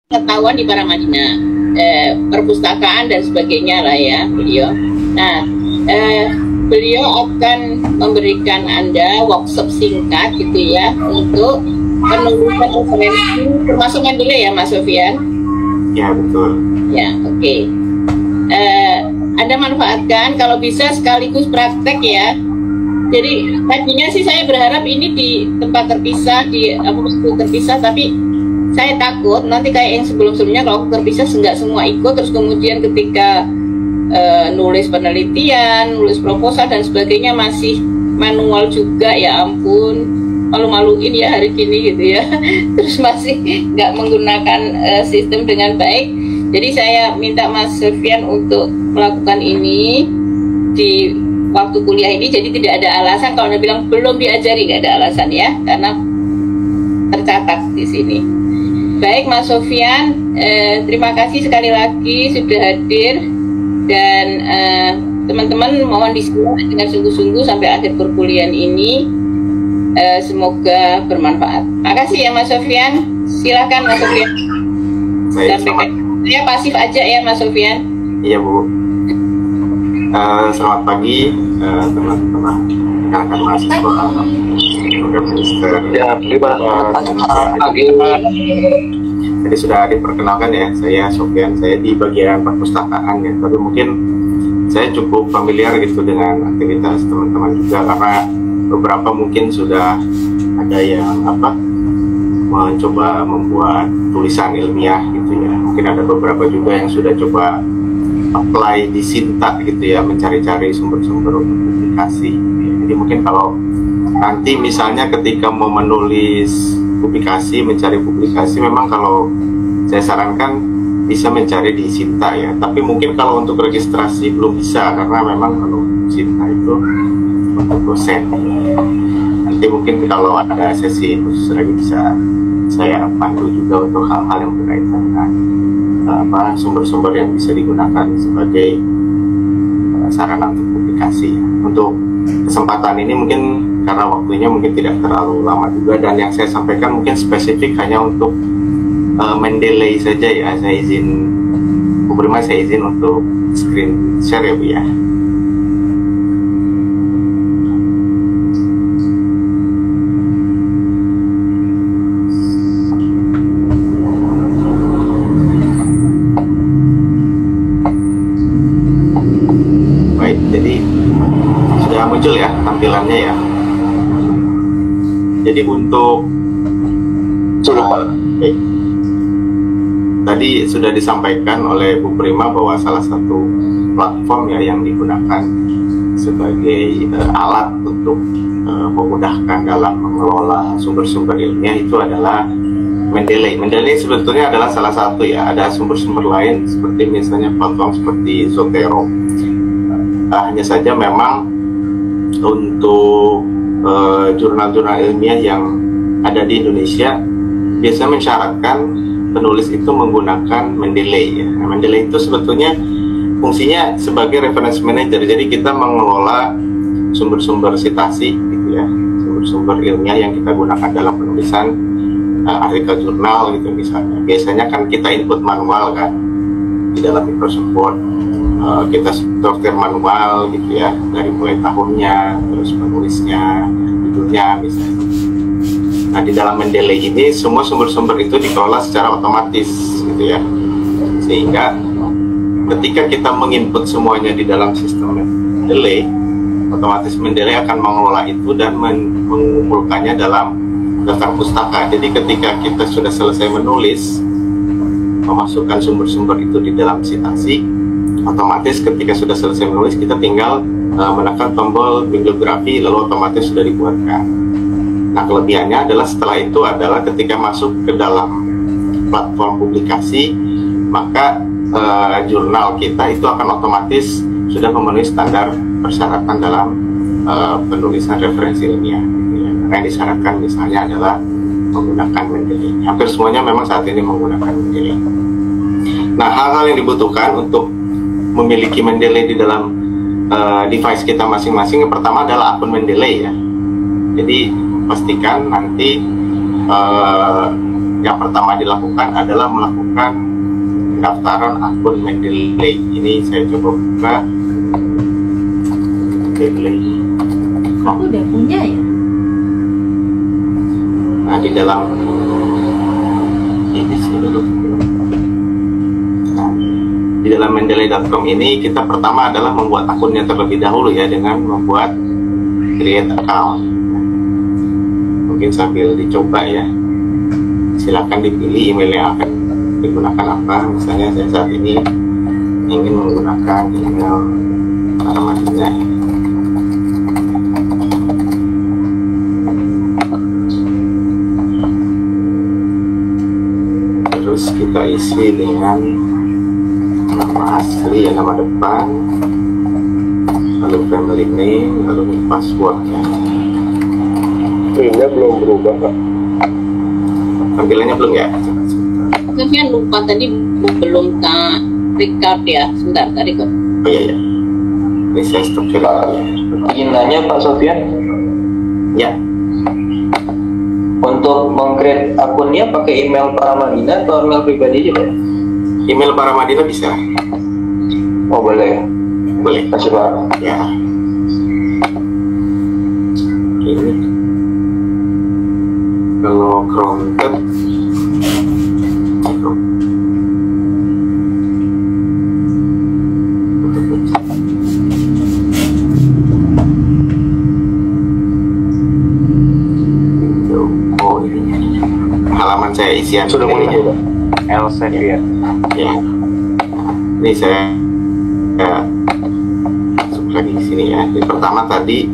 pengetahuan di Paramadina, perpustakaan dan sebagainya lah ya beliau. Nah, beliau akan memberikan Anda workshop singkat gitu ya untuk penulisan referensi, termasuk Mendeley ya Mas Sofian? Ya betul. Ya, oke. Anda manfaatkan kalau bisa sekaligus praktek ya. Jadi tadinya sih saya berharap ini di tempat terpisah, di waktu terpisah, tapi saya takut nanti kayak yang sebelum-sebelumnya kalau terpisah nggak semua ikut, terus kemudian ketika nulis penelitian, nulis proposal dan sebagainya masih manual juga, ya ampun, malu-maluin ya hari gini gitu ya. Terus masih nggak menggunakan sistem dengan baik. Jadi saya minta Mas Sofian untuk melakukan ini di waktu kuliah ini. Jadi tidak ada alasan kalau Anda bilang belum diajari, nggak ada alasan ya, karena tercatat di sini. Baik Mas Sofian, terima kasih sekali lagi sudah hadir. Dan teman-teman mohon disimak dengan sungguh-sungguh sampai akhir perkuliahan ini. Semoga bermanfaat. Makasih ya Mas Sofian. Silakan Mas Sofian. Saya pasif aja ya Mas Sofian. Iya Bu. Selamat pagi teman-teman rekan-rekan mahasiswa. Ya, terima pagi. Jadi sudah diperkenalkan ya, saya Sofian, saya di bagian perpustakaan ya, tapi mungkin saya cukup familiar gitu dengan aktivitas teman-teman juga, karena beberapa mungkin sudah ada yang mencoba membuat tulisan ilmiah gitu ya, mungkin ada beberapa juga yang sudah coba apply di Sinta gitu ya, mencari-cari sumber-sumber untuk publikasi. Jadi mungkin kalau nanti misalnya ketika mau menulis publikasi, mencari publikasi, memang kalau saya sarankan bisa mencari di Sinta ya, tapi mungkin kalau untuk registrasi belum bisa, karena memang kalau Sinta itu untuk dosen. Nanti mungkin kalau ada sesi khusus lagi bisa saya pandu juga untuk hal-hal yang berkaitan dengan sumber-sumber yang bisa digunakan sebagai sarana untuk publikasi. Untuk kesempatan ini mungkin karena waktunya mungkin tidak terlalu lama juga, dan yang saya sampaikan mungkin spesifik hanya untuk Mendeley saja ya. Saya izin, Bu Prima, saya izin untuk screen share ya Bu ya. Baik, jadi sudah muncul ya tampilannya ya. Jadi untuk tadi sudah disampaikan oleh Bu Prima bahwa salah satu platform ya yang digunakan sebagai alat untuk memudahkan dalam mengelola sumber-sumber ilmiah itu adalah Mendeley. Mendeley sebetulnya adalah salah satu ya, ada sumber-sumber lain seperti misalnya platform seperti Zotero. Hanya saja memang untuk jurnal-jurnal ilmiah yang ada di Indonesia biasanya mensyaratkan penulis itu menggunakan Mendeley ya. Nah, Mendeley itu sebetulnya fungsinya sebagai reference manager. Jadi kita mengelola sumber-sumber citasi gitu ya, sumber-sumber ilmiah yang kita gunakan dalam penulisan artikel jurnal gitu misalnya. Biasanya kan kita input manual kan di dalam Microsoft Word. Kita sortir manual gitu ya, dari mulai tahunnya, terus penulisnya, judulnya misalnya. Nah, di dalam Mendeley ini semua sumber-sumber itu dikelola secara otomatis gitu ya, sehingga ketika kita menginput semuanya di dalam sistem Mendeley, otomatis Mendeley akan mengelola itu dan mengumpulkannya dalam daftar pustaka. Jadi ketika kita sudah selesai menulis, memasukkan sumber-sumber itu di dalam citasi, otomatis ketika sudah selesai menulis kita tinggal menekan tombol bibliografi, lalu otomatis sudah dibuatkan. Nah, kelebihannya adalah setelah itu adalah ketika masuk ke dalam platform publikasi, maka jurnal kita itu akan otomatis sudah memenuhi standar persyaratan dalam penulisan referensi ilmiah. Karena yang disyaratkan misalnya adalah menggunakan Mendeley. Hampir semuanya memang saat ini menggunakan Mendeley. Nah, hal-hal yang dibutuhkan untuk memiliki Mendeley di dalam device kita masing-masing, yang pertama adalah akun Mendeley ya. Jadi pastikan nanti yang pertama dilakukan adalah melakukan pendaftaran akun Mendeley. Ini saya coba buka Mendeley. Aku udah punya ya. Nah, di dalam ini sih dulu. Nah, di dalam mendeley.com ini kita pertama adalah membuat akunnya terlebih dahulu ya, dengan membuat create account. Mungkin sambil dicoba ya, silakan dipilih email yang akan digunakan apa. Misalnya saya saat ini ingin menggunakan email Paramadina ya. Terus kita isi dengan nama asli ya, nama depan, lalu family name, lalu password ya. Ini belum berubah, Pak. Tampilannya belum ya? Tapi kan lupa tadi belum tak record ya. Sebentar, tak record. Oh iya ya. Ini saya stop dulu. Ingin nanya Pak Sofyan, Ya, untuk meng-create akunnya pakai email Paramadina atau email pribadi aja, Pak? email Paramadina bisa. Oh boleh. Boleh. Kasih Pak. Ya. Ini kalau Chrome tab oh ini halaman saya isian Sudah mulai ini ya. Pak. Elsevier. Ya. Ini saya masuk lagi di sini ya. Jadi pertama tadi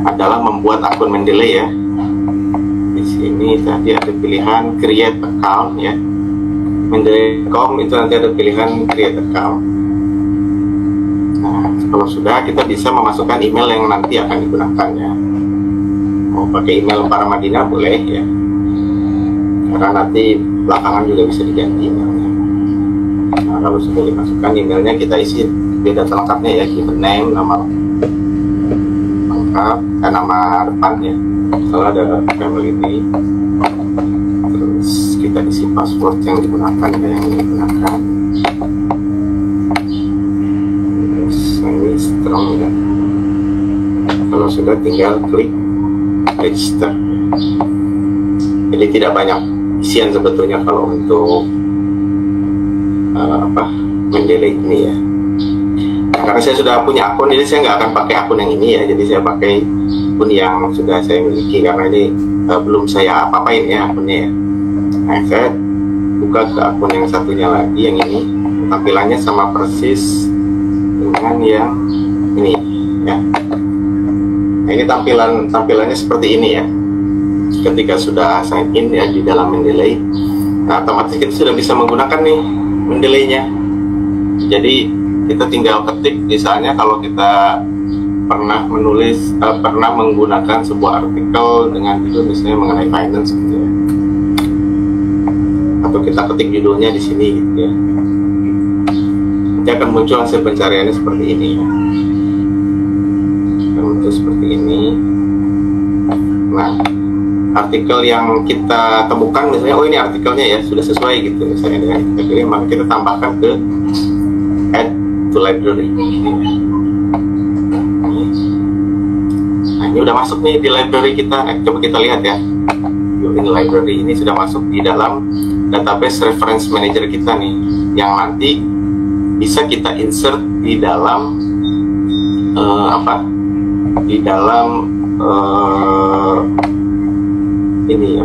adalah membuat akun Mendeley ya. Di sini tadi ada pilihan create account ya. Mendeley.com itu nanti ada pilihan create account. Nah, kalau sudah kita bisa memasukkan email yang nanti akan digunakan ya. Mau pakai email Paramadina boleh ya. Karena nanti belakangan juga bisa diganti emailnya. Nah, kalau sudah dimasukkan emailnya, kita isi data lengkapnya ya, given name, nama lengkap, nama depan ya, misalnya ada family name, terus kita isi password yang digunakan ya, yang digunakan, terus ini strong ya. Kalau sudah tinggal klik register. Jadi tidak banyak isian sebetulnya kalau untuk Mendeley ini ya. Nah, karena saya sudah punya akun, jadi saya nggak akan pakai akun yang ini ya. Jadi saya pakai akun yang sudah saya miliki karena ini belum saya apa-apain ya akunnya ya. Nah, saya buka ke akun yang satunya lagi, yang ini tampilannya sama persis dengan yang ini ya. Nah, ini tampilannya seperti ini ya. Ketika sudah sign in ya di dalam Mendeley, nah otomatis kita sudah bisa menggunakan nih Mendeley-nya. Jadi kita tinggal ketik, misalnya kalau kita pernah menggunakan sebuah artikel dengan judul misalnya mengenai finance gitu ya, atau kita ketik judulnya di sini gitu ya, nanti akan muncul hasil pencariannya seperti ini ya. Akan muncul seperti ini. Nah, artikel yang kita temukan misalnya, oh ini artikelnya ya sudah sesuai gitu misalnya dengan kita pilih, maka kita tambahkan ke add to library. Nah, ini udah masuk nih di library kita. Nah, coba kita lihat ya, ini library ini sudah masuk di dalam database reference manager kita nih, yang nanti bisa kita insert di dalam di dalam ini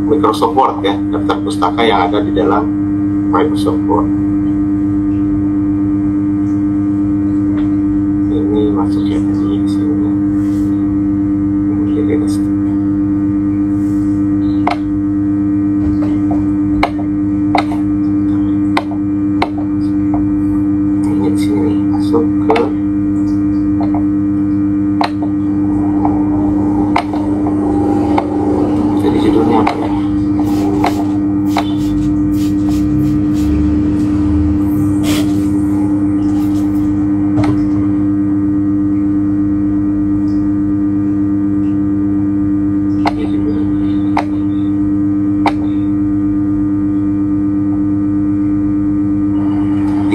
Microsoft Word ya, daftar pustaka yang ada di dalam Microsoft Word. Ini masuk ya di sini. Ini di sini masuk ke judulnya apa ya?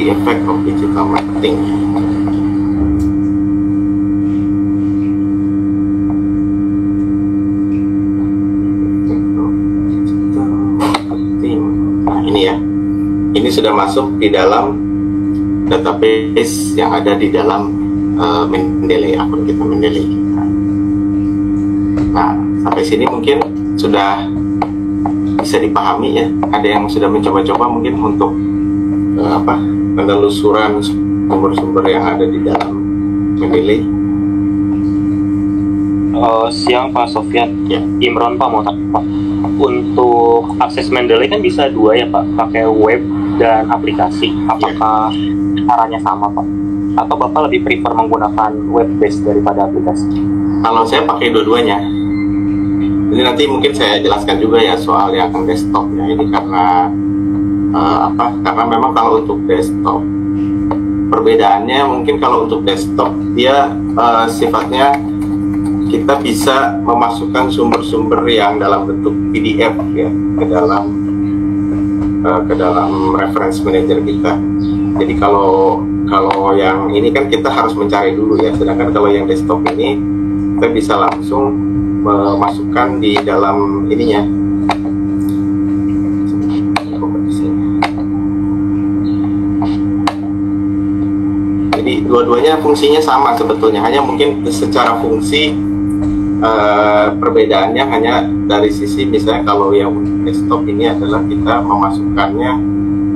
the effect of digital marketing. Nah ini ya, ini sudah masuk di dalam database yang ada di dalam Mendeley, akun kita Mendeley. Nah sampai sini mungkin sudah bisa dipahami ya. Ada yang sudah mencoba-coba mungkin untuk penelusuran sumber-sumber yang ada di dalam Mendeley. Siang Pak Sofyan, Ya. Imron Pak, mau tanya Pak, untuk akses Mendeley kan bisa dua ya Pak, pakai web dan aplikasi. Apakah caranya sama Pak? Atau Bapak lebih prefer menggunakan web based daripada aplikasi? Kalau saya pakai dua-duanya. Jadi nanti mungkin saya jelaskan juga ya soal yang desktopnya ini karena karena memang kalau untuk desktop perbedaannya mungkin kalau untuk desktop dia sifatnya kita bisa memasukkan sumber-sumber yang dalam bentuk PDF ya ke dalam reference manager kita. Jadi kalau yang ini kan kita harus mencari dulu ya, sedangkan kalau yang desktop ini kita bisa langsung memasukkan di dalam ininya. Jadi dua-duanya fungsinya sama sebetulnya, hanya mungkin secara fungsi perbedaannya hanya dari sisi misalnya kalau yang desktop ini adalah kita memasukkannya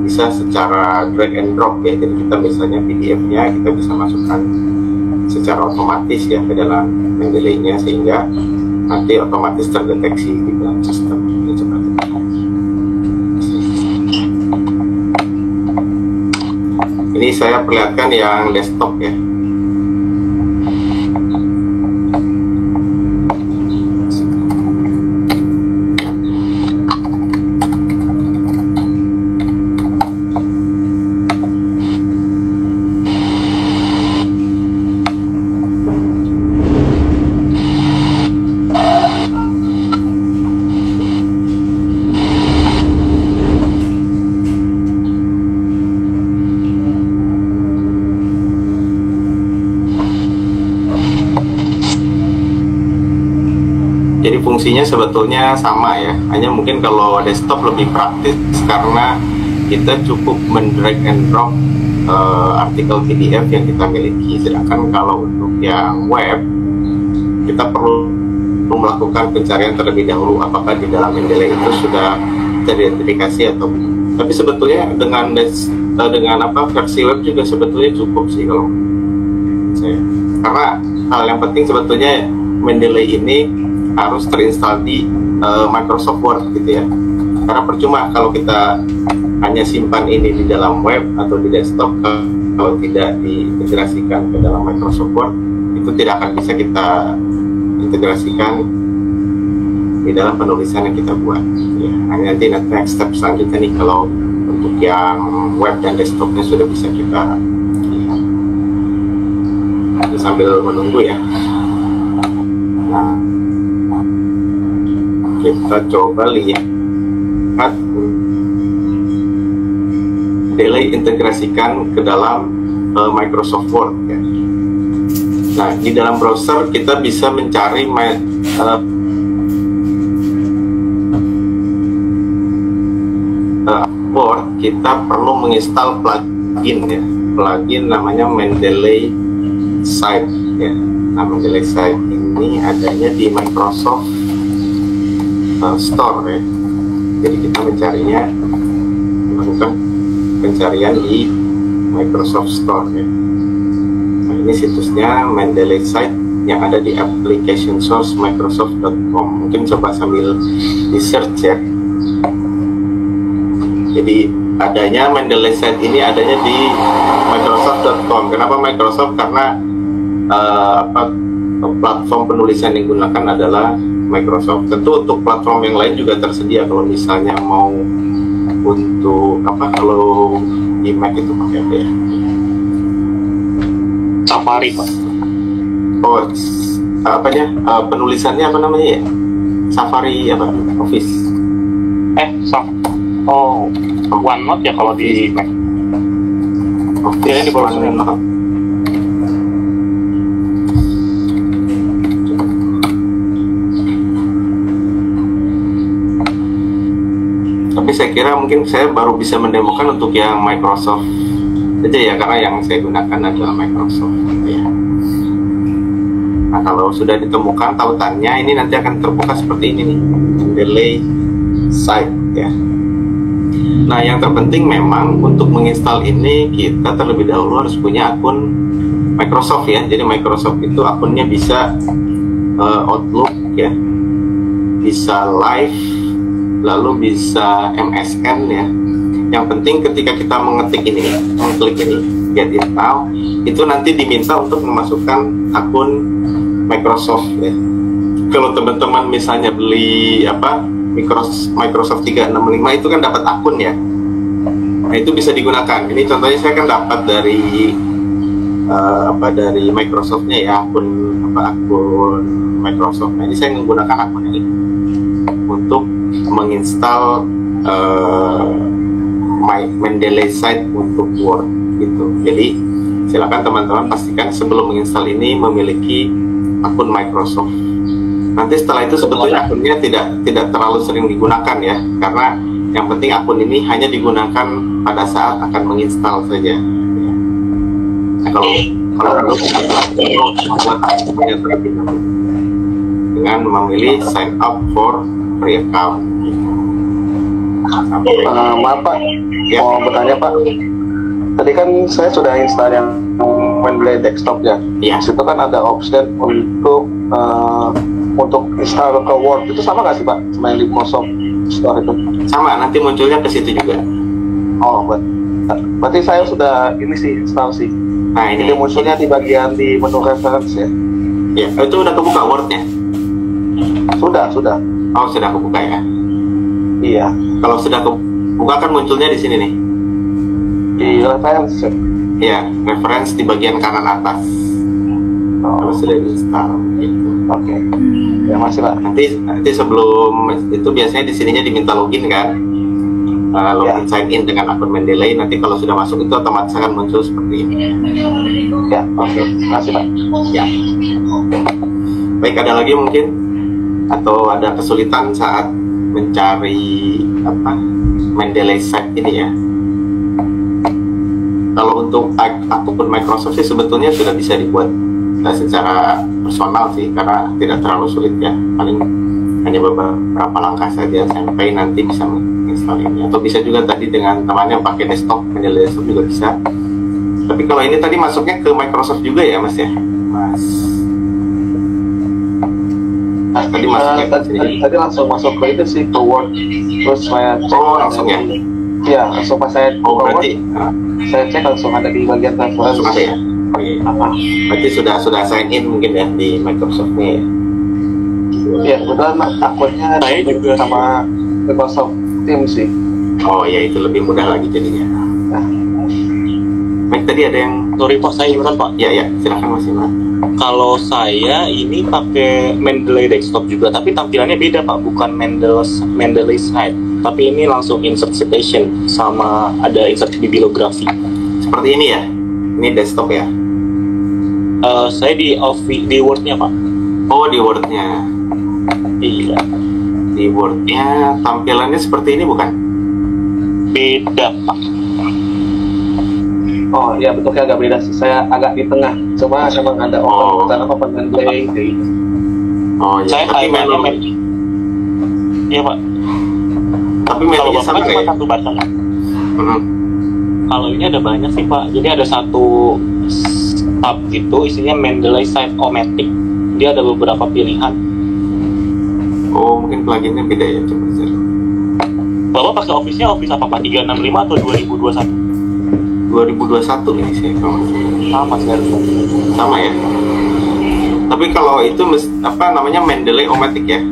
bisa secara drag and drop ya, jadi kita misalnya PDF-nya kita bisa masukkan secara otomatis ya ke dalam Mendeley-nya sehingga nanti otomatis terdeteksi di dalam sistem ini seperti itu. Ini saya perlihatkan yang desktop ya. Jadi fungsinya sebetulnya sama ya, hanya mungkin kalau desktop lebih praktis karena kita cukup mendrag and drop artikel PDF yang kita miliki, sedangkan kalau untuk yang web kita perlu melakukan pencarian terlebih dahulu apakah di dalam Mendeley itu sudah teridentifikasi atau bukan. Tapi sebetulnya dengan versi web juga sebetulnya cukup sih kalau saya, karena hal yang penting sebetulnya Mendeley ini harus terinstall di Microsoft Word gitu ya, karena percuma kalau kita hanya simpan ini di dalam web atau di desktop kalau tidak diintegrasikan ke dalam Microsoft Word itu tidak akan bisa kita integrasikan di dalam penulisan yang kita buat ya. Hanya nanti next step selanjutnya nih kalau untuk yang web dan desktopnya sudah bisa kita lihat sambil menunggu ya. Nah, kita coba lihat Mendeley integrasikan ke dalam Microsoft Word ya. Nah, di dalam browser kita bisa mencari Word, kita perlu menginstal plugin ya. Plugin namanya Mendeley Site ya. Nah, Mendeley Site ini adanya di Microsoft Store ya. Jadi kita mencarinya melakukan pencarian di Microsoft Store ya. Nah, ini situsnya Mendeley Site yang ada di application source microsoft.com. Mungkin coba sambil di search ya. Jadi adanya Mendeley Site ini adanya di microsoft.com. Kenapa Microsoft? Karena platform penulisan yang digunakan adalah Microsoft. Tentu untuk platform yang lain juga tersedia. Kalau misalnya mau untuk kalau di Mac itu pakai apa ya? Safari Pak. Oh, penulisannya apa namanya ya? Safari Office. OneNote ya kalau di Mac. Ini di bawah sini. Tapi saya kira mungkin saya baru bisa mendemokan untuk yang Microsoft aja ya, karena yang saya gunakan adalah Microsoft ya. Nah, kalau sudah ditemukan tautannya, ini nanti akan terbuka seperti ini nih, Mendeley site ya. Nah, yang terpenting memang untuk menginstal ini kita terlebih dahulu harus punya akun Microsoft ya. Jadi Microsoft itu akunnya bisa Outlook ya, bisa Live, lalu bisa MSN ya. Yang penting ketika kita mengklik ini, get it now, itu nanti diminta untuk memasukkan akun Microsoft ya. Kalau teman-teman misalnya beli Microsoft 365 itu kan dapat akun ya. Nah, itu bisa digunakan. Ini contohnya saya kan dapat dari dari Microsoftnya ya, akun Microsoft. Nah, ini saya menggunakan akun ini untuk menginstal Mendeley site untuk Word gitu. Jadi silakan teman-teman pastikan sebelum menginstal ini memiliki akun Microsoft. Nanti setelah itu sebetulnya akunnya tidak terlalu sering digunakan ya, karena yang penting akun ini hanya digunakan pada saat akan menginstal saja. Nah, kalau perlu membuat akunnya terlebih dahulu dengan memilih sign up for free account. Maaf Pak, Ya. mau bertanya Pak. Tadi kan saya sudah install yang Mendeley desktop ya. Iya. Di situ kan ada option untuk install ke Word, itu sama nggak sih Pak sama yang di Microsoft Store itu? Sama, nanti munculnya ke situ juga. Oh, berarti saya sudah ini sih install sih. Nah, ini Jadi munculnya di bagian di menu reference ya. ya, itu udah kebuka Word-nya. Sudah. Oh, sudah kebuka ya. Iya. Kalau sudah kebuka kan munculnya di sini nih. Di reference. Ya, reference di bagian kanan atas. Kalau Oh, sudah diinstal gitu. oke. Ya masih Pak. Nanti sebelum itu biasanya di sininya diminta login kan. Login sign in dengan akun Mendeley. Nanti kalau sudah masuk itu otomatis akan muncul seperti ini. Ya, oke. Masih Pak. Ya. Baik, ada lagi mungkin atau ada kesulitan saat mencari Mendeley site ini ya. Kalau untuk akun Microsoft sih sebetulnya sudah bisa dibuat secara personal sih, karena tidak terlalu sulit ya, paling hanya beberapa langkah saja sampai nanti bisa menginstal ini. Atau bisa juga tadi dengan temannya pakai desktop, Mendeley desktop juga bisa. Tapi kalau ini tadi masuknya ke Microsoft juga ya Mas ya, Mas. Tadi masuknya ke sini. Tadi langsung masuk ke itu sih, ke Word. Terus saya cek. Oh, langsung ya? Iya, langsung pas saya Oh, ke berarti Word, saya cek langsung ada di bagian reference. langsung ada ya? Oh, iya. Berarti sudah sign in mungkin ya di Microsoft-nya ya? Iya, kebetulan akunnya Saya juga sama Microsoft Teams sih. Oh iya, itu lebih mudah lagi jadinya. Nah, Baik, tadi ada yang... Sorry Pak, saya ikutan Pak. Ya, silakan Mas Imran. Kalau saya ini pakai Mendeley desktop juga, tapi tampilannya beda Pak, bukan Mendeley site, tapi ini langsung insert citation sama ada insert bibliografi. Seperti ini ya? Ini desktop ya? Saya di Word-nya Pak. Oh, di Word-nya. Iya. Di Word-nya tampilannya seperti ini bukan? Beda Pak. oh iya bentuknya agak beda sih. Saya agak di tengah. Cuma emang ada Oh. open Mendeley kayak gitu. Oh iya, Saya tapi highlightnya menu... Iya Pak. Tapi Kalau menunya Bapak sama cuma ya? satu button. Hmm. Kalau ini ada banyak sih Pak. Jadi ada satu tab gitu, isinya Mendeley site O-Matic. Dia ada beberapa pilihan. Oh, mungkin pluginnya beda ya? Coba saya. Bapak pakai Office-nya Office apa Pak? 365 atau 2021? 2021 ini sih kalau nggak salah. Sama sih harusnya. Sama ya? Tapi kalau itu namanya Mendeley O-Matic ya?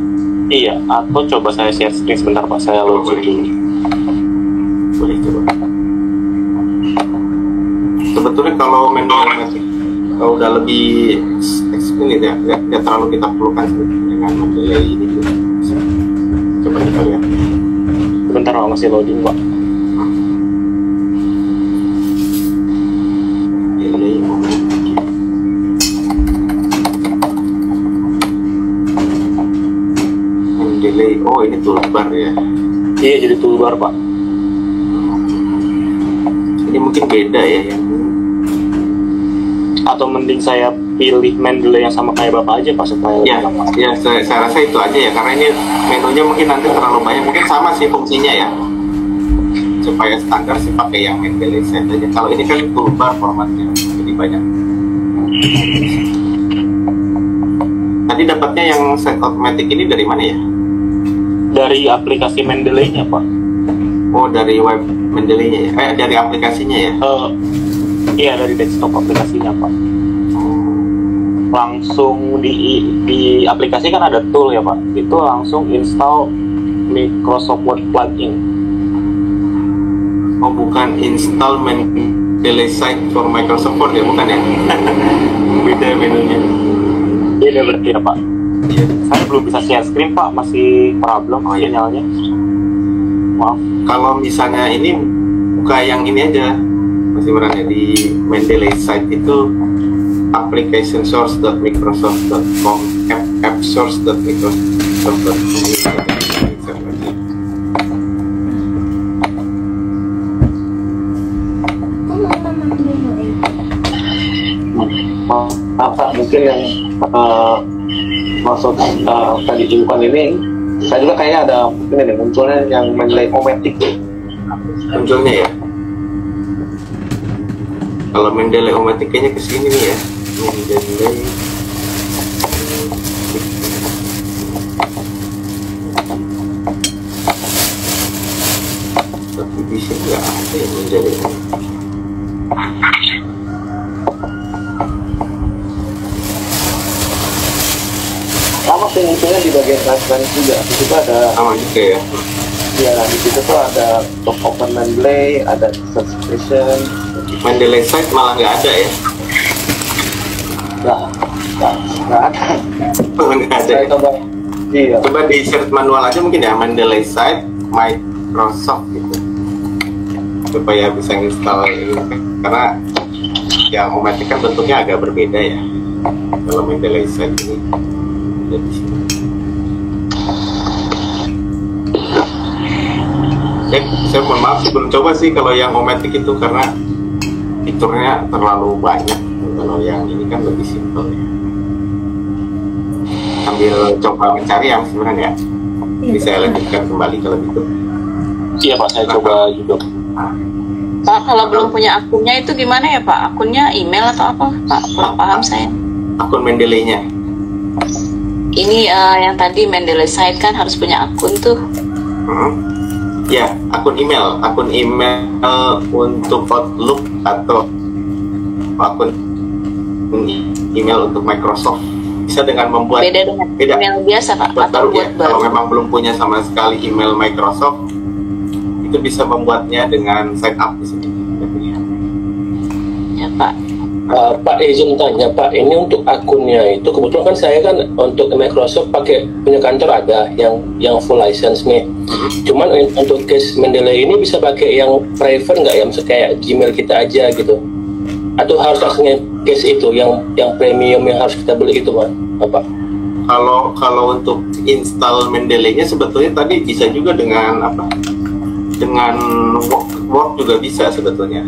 Iya, atau coba saya share screen sebentar Pak, saya login dulu. Boleh coba. Sebetulnya kalau Mendeley O-Matic kalau udah lebih expert ya, nggak terlalu kita perlukan dengan Mendeley ini juga. Coba kita lihat. Sebentar Pak, masih loading Pak. toolbar ya. Iya, jadi toolbar Pak. Ini mungkin beda ya yang Atau mending saya pilih Mendeley yang sama kayak Bapak aja Pak, supaya ya, lebih gampang. ya saya rasa itu aja ya, karena ini menunya mungkin nanti terlalu banyak, mungkin sama sih fungsinya ya, supaya standar sih pakai yang Mendeley set aja. Kalau ini kan toolbar formatnya, jadi banyak. Tadi dapatnya yang set automatic ini dari mana ya? Dari aplikasi Mendeley-nya Pak. Oh, dari web Mendeley-nya ya? Dari aplikasinya ya? Iya, dari desktop aplikasinya Pak. Langsung di aplikasi kan ada tool ya Pak. Itu langsung install Microsoft Word plugin. Oh, bukan install Mendeley site for Microsoft Word ya, bukan ya? Beda menunya. Beda berarti ya Pak. Iya. Saya belum bisa share screen Pak, masih problem sinyalnya. Maaf. Kalau misalnya ini buka yang ini aja, masih berani di Mendeley site itu applicationsource.microsoft.com, appsource.microsoft.com. Maaf Pak, mungkin yang maksud tadi impan ini, saya juga kayaknya ada mungkin ada munculnya yang Mendeley Omatic. Munculnya ya. Kalau Mendeley Omatic kayaknya kesini nih ya. Mendeley tapi di sini nggak ada yang Mendeley. Sama sih munculnya di bagian transparansi juga. Di situ ada, Sama juga ya. ya di situ tuh ada top open Mendeley, ada subscription. Mendeley site malah nggak ada ya. Nggak ada. Nggak ada. Saya coba, iya. Coba di search manual aja mungkin ya, Mendeley site Microsoft gitu, supaya bisa install ini. Karena yang Omatic kan bentuknya agak berbeda ya. Kalau Mendeley site ini ada di sini. Saya mohon maaf sih, belum coba sih kalau yang Omatic itu karena fiturnya terlalu banyak. Kalau yang ini kan lebih simpel ya. Sambil coba mencari yang sebenarnya bisa saya lanjutkan kembali kalau gitu. Iya Pak, saya coba juga. Pak, kalau belum punya akunnya itu gimana ya Pak? Akunnya email atau apa? Pak, kurang paham saya. Akun Mendeley-nya. Ini yang tadi Mendeley site kan harus punya akun tuh. Ya, akun email untuk Outlook atau akun email untuk Microsoft. Bisa dengan membuat Beda dengan email biasa Pak, buat atau baru buat ya. baru. Kalau memang belum punya sama sekali email Microsoft, itu bisa membuatnya dengan sign up di sini. Ya Pak. Pak izin tanya Pak, ini untuk akunnya itu kebetulan kan saya kan untuk Microsoft pakai punya kantor ada yang full license nih. Cuman untuk case Mendeley ini bisa pakai yang private nggak ya, misalnya kayak Gmail kita aja gitu? Atau harus langsung case itu yang premium yang harus kita beli itu Pak? Kalau untuk install Mendeley-nya sebetulnya tadi bisa juga dengan dengan Word juga bisa sebetulnya.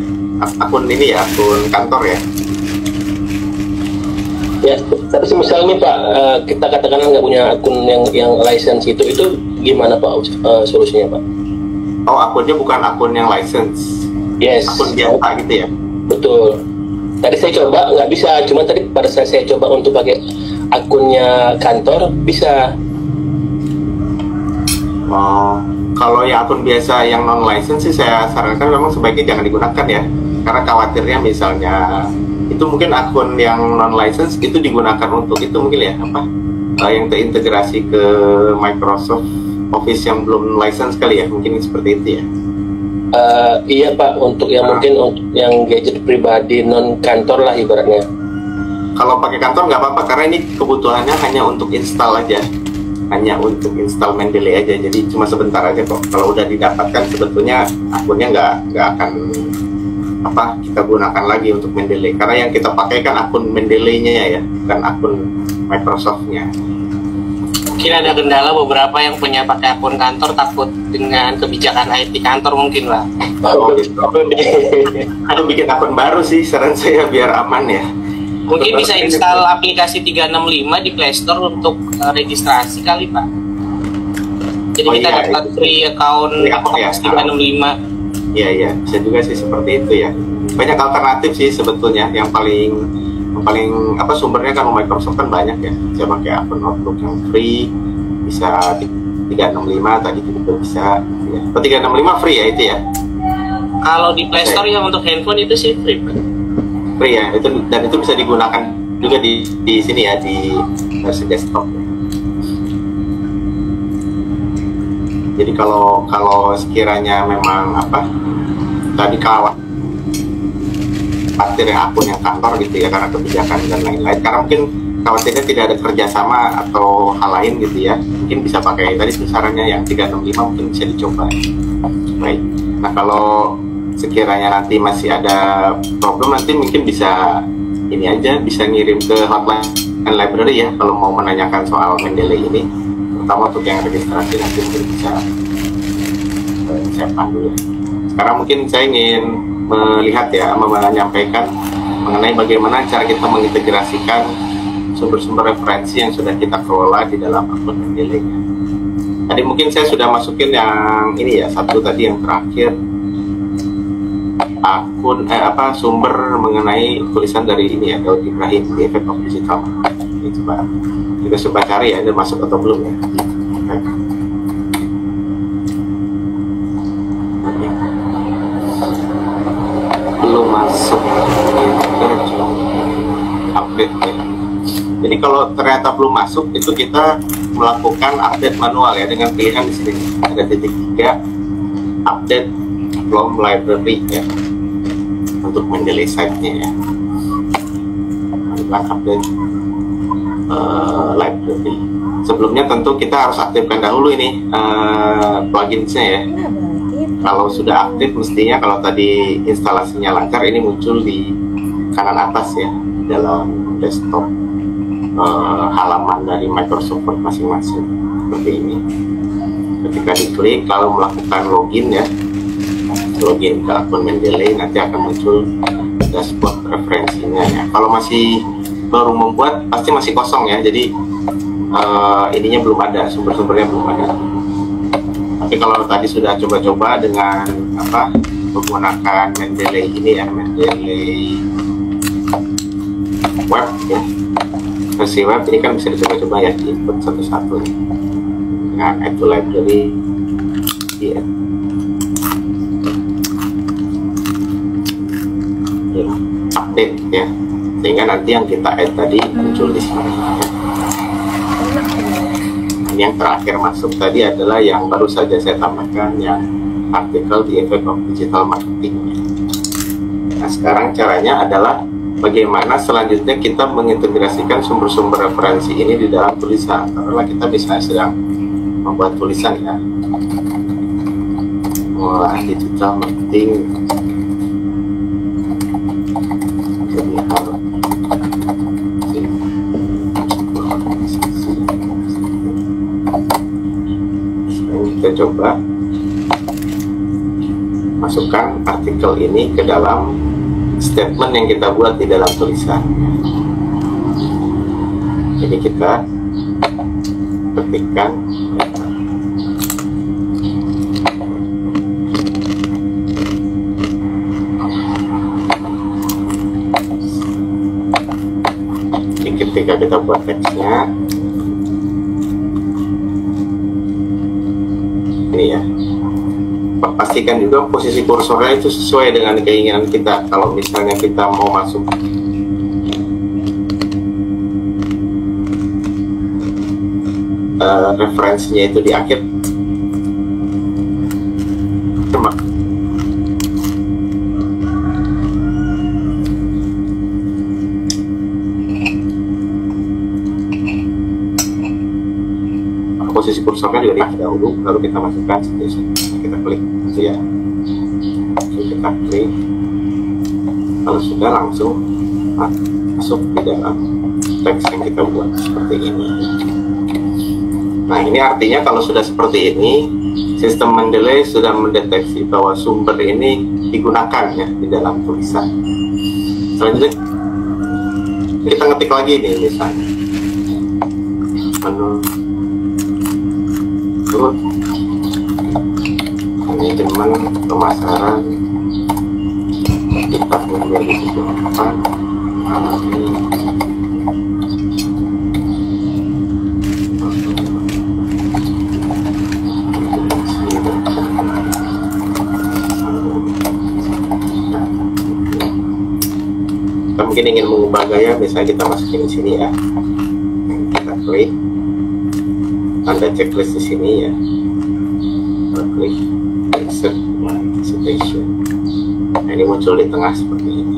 Akun ini ya, akun kantor ya. Ya, tapi misalnya Pak, kita katakan nggak punya akun yang license itu gimana Pak solusinya Pak? Oh, akunnya bukan akun yang license. Yes. Akun biasa gitu ya. Betul. Tadi saya coba nggak bisa, cuma tadi pada saya coba untuk pakai akunnya kantor bisa. Oh, kalau yang akun biasa yang non license sih saya sarankan memang sebaiknya jangan digunakan ya, karena khawatirnya misalnya itu mungkin akun yang non license itu digunakan untuk itu mungkin ya yang terintegrasi ke Microsoft Office yang belum license kali ya, mungkin seperti itu ya. Iya Pak, untuk yang mungkin untuk yang gadget pribadi non kantor lah ibaratnya. Kalau pakai kantor nggak apa-apa karena ini kebutuhannya hanya untuk install aja, hanya untuk install Mendeley aja, jadi cuma sebentar aja kok. Kalau udah didapatkan sebetulnya akunnya nggak akan kita gunakan lagi untuk Mendeley, karena yang kita pakai kan akun Mendeley-nya ya, bukan akun Microsoft-nya. Mungkin ada kendala beberapa yang punya pakai akun kantor takut dengan kebijakan IT kantor mungkin lah. Oh gitu. Aduh, bikin akun baru sih saran saya biar aman ya. Mungkin bisa install aplikasi 365 di Play Store untuk registrasi kali Pak. Jadi Oh, kita iya, dapat itu. free account Free account ya. 365. Iya, bisa juga sih seperti itu ya. Banyak alternatif sih sebetulnya. Yang paling apa sumbernya kan Microsoft kan banyak ya. Bisa pakai akun Outlook yang free, bisa 365 tadi juga bisa. Ya. 365 free ya itu ya. Kalau di Play Store yang untuk handphone itu sih free Pak. Free ya. Dan itu bisa digunakan juga di sini ya di versi desktop. Jadi kalau sekiranya memang apa tadi khawatir yang akun yang kantor gitu ya karena kebijakan dan lain-lain, karena mungkin khawatirnya tidak ada kerjasama atau hal lain gitu ya, mungkin bisa pakai tadi sarannya yang 365 mungkin bisa dicoba. Baik. Nah kalau sekiranya nanti masih ada problem nanti mungkin bisa ini aja, bisa ngirim ke hotline library ya kalau mau menanyakan soal Mendeley ini, terutama untuk yang registrasi nanti mungkin bisa saya pandu ya. Sekarang mungkin saya ingin melihat ya, menyampaikan mengenai bagaimana cara kita mengintegrasikan sumber-sumber referensi yang sudah kita kelola di dalam akun Mendeley. Tadi mungkin saya sudah masukin yang ini ya, satu tadi yang terakhir, akun sumber mengenai tulisan dari ini ya, Daud Ibrahim di Effect of Digital. Ini coba kita coba cari ya, ini masuk atau belum ya. Belum masuk, update ya. Jadi kalau ternyata belum masuk itu kita melakukan update manual ya dengan pilihan di sini ada titik 3 update from library ya untuk Mendeley site-nya ya. Update library. Sebelumnya tentu kita harus aktifkan dahulu ini plugins-nya ya. Kalau sudah aktif mestinya kalau tadi instalasinya lancar ini muncul di kanan atas ya dalam desktop halaman dari Microsoft Word masing-masing seperti ini. Ketika diklik lalu melakukan login ya, login ke akun Mendeley, nanti akan muncul dashboard referensinya ya. Kalau masih baru membuat pasti masih kosong ya, jadi ininya belum ada, sumber-sumbernya belum ada. Tapi kalau tadi sudah coba-coba dengan menggunakan Mendeley ini ya, Mendeley web ya, versi web ini kan bisa dicoba-coba ya, diinput satu-satu dengan add to library ya. Update ya, sehingga nanti yang kita add tadi muncul di sini ya. Yang terakhir masuk tadi adalah yang baru saja saya tambahkan, yang artikel di Effect of Digital Marketing. Nah sekarang caranya adalah bagaimana selanjutnya kita mengintegrasikan sumber-sumber referensi ini di dalam tulisan. Karena kita misalnya sedang membuat tulisan ya, mulai digital marketing, kita coba masukkan artikel ini ke dalam statement yang kita buat di dalam tulisan. Jadi kita ketikkan ketika kita buat teksnya ini ya, pastikan juga posisi kursornya itu sesuai dengan keinginan kita. Kalau misalnya kita mau masuk referensinya itu di akhir, posisi kursornya juga di dahulu, lalu kita masukkan kita klik gitu ya. Kita klik, kalau sudah langsung masuk di dalam teks yang kita buat seperti ini. Nah, ini artinya kalau sudah seperti ini, sistem Mendeley sudah mendeteksi bahwa sumber ini digunakan ya di dalam tulisan. Selanjutnya kita ngetik lagi nih misalnya menurut manajemen pemasaran di tahun 2024 mengalami kita mungkin ingin mengubah gaya, misalnya kita masukin di sini ya, kita klik, ada checklist di sini ya, kita klik insert citation. Nah, ini muncul di tengah seperti ini.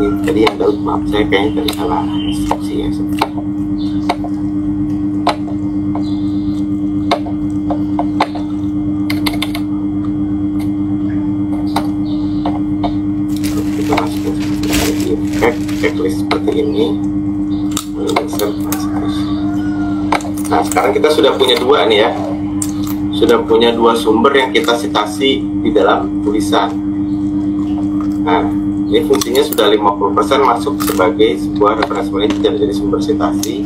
Ini tadi yang Daud, maaf saya kayaknya tadi salah instruksi ya. Kita masukin checklist seperti ini. Nah, sekarang kita sudah punya dua nih ya, sudah punya dua sumber yang kita sitasi di dalam tulisan. Nah, ini fungsinya sudah 50% masuk sebagai sebuah reference manager, jadi sumber citasi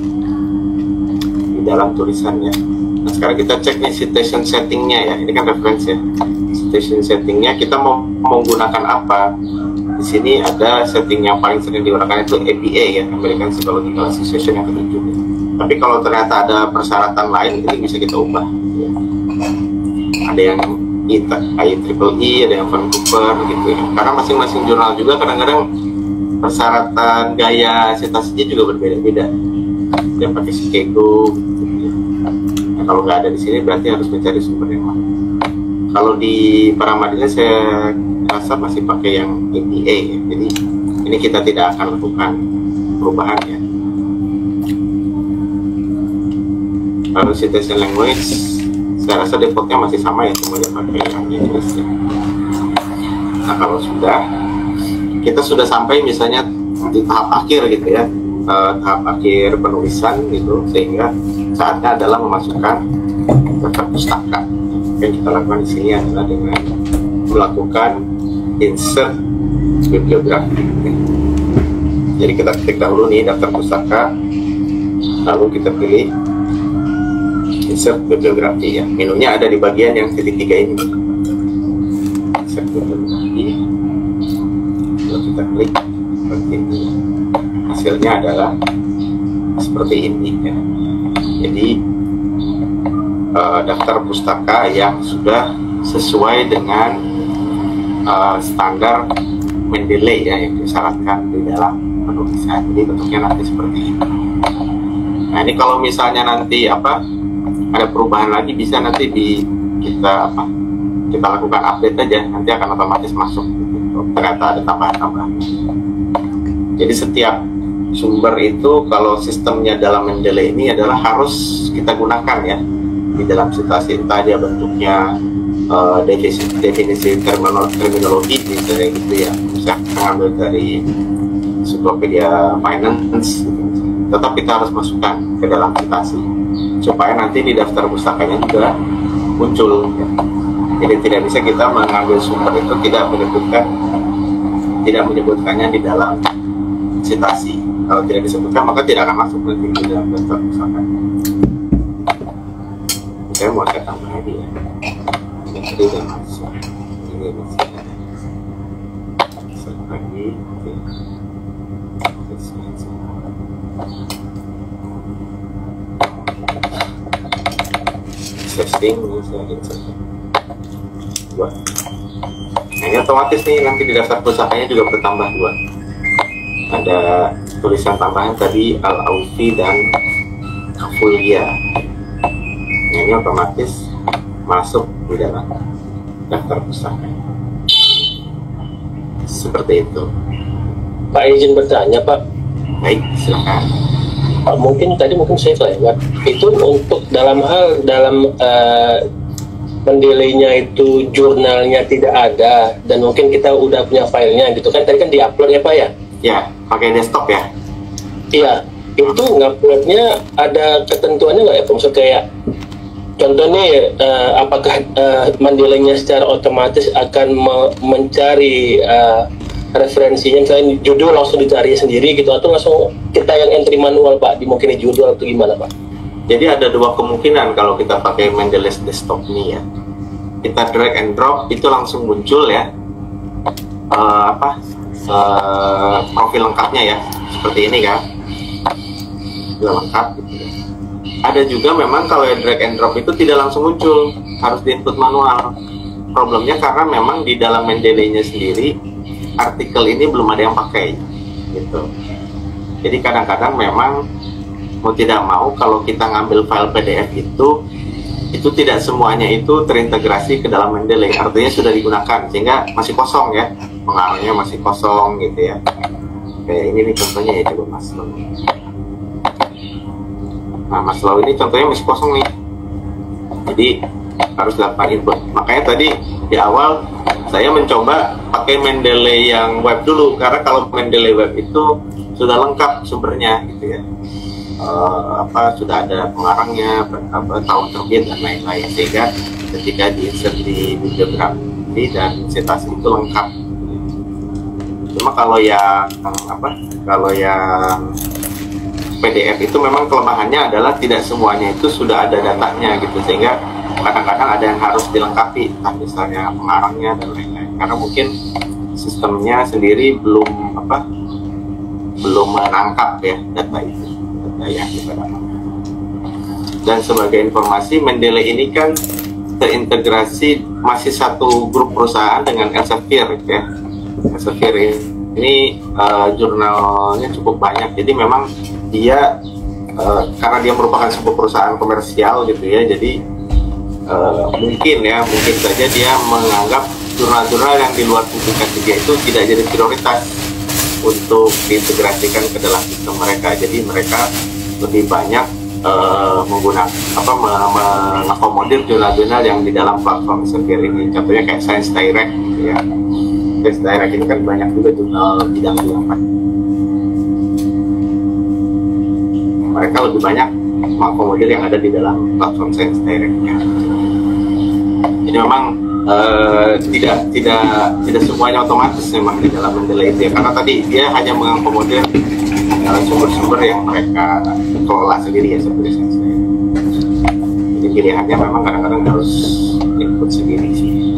di dalam tulisannya. Nah, sekarang kita cek nih citation settingnya ya, ini kan reference ya. Citation settingnya kita mau menggunakan apa? Di sini ada setting yang paling sering digunakan itu APA ya, American Psychological Association yang ketujuh. Tapi kalau ternyata ada persyaratan lain, ini bisa kita ubah. Ya. Ada yang IEEE, ada yang Vancouver gitu ya. Karena masing-masing jurnal juga kadang-kadang persyaratan gaya citasinya juga berbeda-beda. Yang pakai Chicago, gitu ya. Nah, kalau nggak ada di sini berarti harus mencari sumber yang lain. Kalau di Paramadina saya rasa masih pakai yang APA ya. Jadi ini kita tidak akan lakukan perubahan ya. Lalu citation language, saya rasa defaultnya masih sama ya, cuma dia pakai yang Inggris ya. Nah, kalau sudah, kita sudah sampai misalnya di tahap akhir gitu ya, tahap akhir penulisan gitu, sehingga saatnya adalah memasukkan daftar pustaka. Yang kita lakukan di sini adalah dengan melakukan insert bibliografi. Jadi kita ketik dahulu nih daftar pustaka, lalu kita pilih insert bibliografi ya. Menunya ada di bagian yang titik 3 ini. Insert bibliografi, lalu kita klik seperti ini. Hasilnya adalah seperti ini ya. Jadi daftar pustaka yang sudah sesuai dengan standar Mendeley ya, yang disyaratkan di dalam penulisan. Jadi bentuknya nanti seperti ini. Nah, ini kalau misalnya nanti ada perubahan lagi, bisa nanti kita lakukan update aja, nanti akan otomatis masuk gitu. Ternyata ada tambahan-tambahan. Jadi setiap sumber itu kalau sistemnya dalam Mendeley ini adalah harus kita gunakan ya di dalam citasi, entah dia bentuknya definisi terminologi misalnya gitu ya, bisa mengambil dari Encyclopedia Finance gitu. Tetap kita harus masukkan ke dalam citasi supaya nanti di daftar pustakanya juga muncul ya. Jadi tidak bisa kita mengambil sumber itu tidak menyebutkannya di dalam citasi. Kalau tidak disebutkan maka tidak akan masuk nanti di dalam daftar pustaka. Saya mau saya tambah lagi ya. Ini sudah masuk. Ini masih ada. Masuk lagi. Oke. Setting ini saya insert 2. Nah, ini otomatis nih nanti di daftar pusakanya juga bertambah 2. Ada tulisan tambahan tadi Al-Aufi dan Kafulia. Nah, ini otomatis masuk di dalam daftar pustaka. Seperti itu. Pak, izin bertanya Pak. Baik, silakan. Pak, mungkin saya kelewat. Itu untuk dalam Mendeley-nya itu jurnalnya tidak ada dan mungkin kita udah punya filenya gitu kan, tadi kan diupload ya Pak ya? Ya, pakai desktop ya? Iya. itu nguploadnya ada ketentuannya nggak ya? Maksud kayak contohnya apakah Mendeley-nya secara otomatis akan mencari referensinya, misalnya judul langsung dicari sendiri gitu, atau langsung kita yang entry manual Pak, dimungkin judul atau gimana Pak? Jadi ada dua kemungkinan kalau kita pakai Mendeley desktop ini ya. Kita drag and drop itu langsung muncul ya profil lengkapnya ya, seperti ini kan, sudah lengkap gitu ya. Ada juga memang kalau yang drag and drop itu tidak langsung muncul, harus di input manual. Problemnya karena memang di dalam Mendeley-nya sendiri artikel ini belum ada yang pakai gitu. Jadi kadang-kadang memang mau tidak mau kalau kita ngambil file PDF itu tidak semuanya itu terintegrasi ke dalam Mendeley, artinya sudah digunakan sehingga masih kosong ya, pengarangnya masih kosong gitu ya. Kayak ini nih contohnya ya, coba Mas Lau. Nah Mas Lau ini contohnya masih kosong nih, jadi harus dilakukan input. Makanya tadi di awal saya mencoba pakai Mendeley yang web dulu, karena kalau Mendeley web itu sudah lengkap sumbernya gitu ya. Sudah ada pengarangnya, tahun terbit dan lain-lain, sehingga ketika di-insert di bibliografi dan citasi itu lengkap. Cuma kalau yang PDF itu memang kelemahannya adalah tidak semuanya itu sudah ada datanya gitu, sehingga kadang-kadang ada yang harus dilengkapi, misalnya pengarangnya dan lain-lain, karena mungkin sistemnya sendiri belum menangkap ya data itu. Ya, dan sebagai informasi, Mendeley ini kan terintegrasi masih satu grup perusahaan dengan Elsevier ya. Elsevier ini jurnalnya cukup banyak, jadi memang dia karena dia merupakan sebuah perusahaan komersial gitu ya, jadi mungkin saja dia menganggap jurnal-jurnal yang di luar publikasi dia itu tidak jadi prioritas untuk diintegrasikan ke dalam sistem mereka. Jadi mereka lebih banyak mengakomodir jurnal-jurnal yang di dalam platform Elsevier ini. Contohnya kayak Science Direct gitu ya. Science Direct ini kan banyak juga jurnal bidang-bidang. Mereka lebih banyak mengakomodir yang ada di dalam platform Science Direct-nya. Jadi memang tidak semuanya otomatis memang di dalam Mendeley itu ya, karena tadi dia hanya mengakomodir sumber-sumber yang mereka kelola sendiri ya, seperti saya. Jadi pilihannya memang kadang-kadang harus input sendiri sih.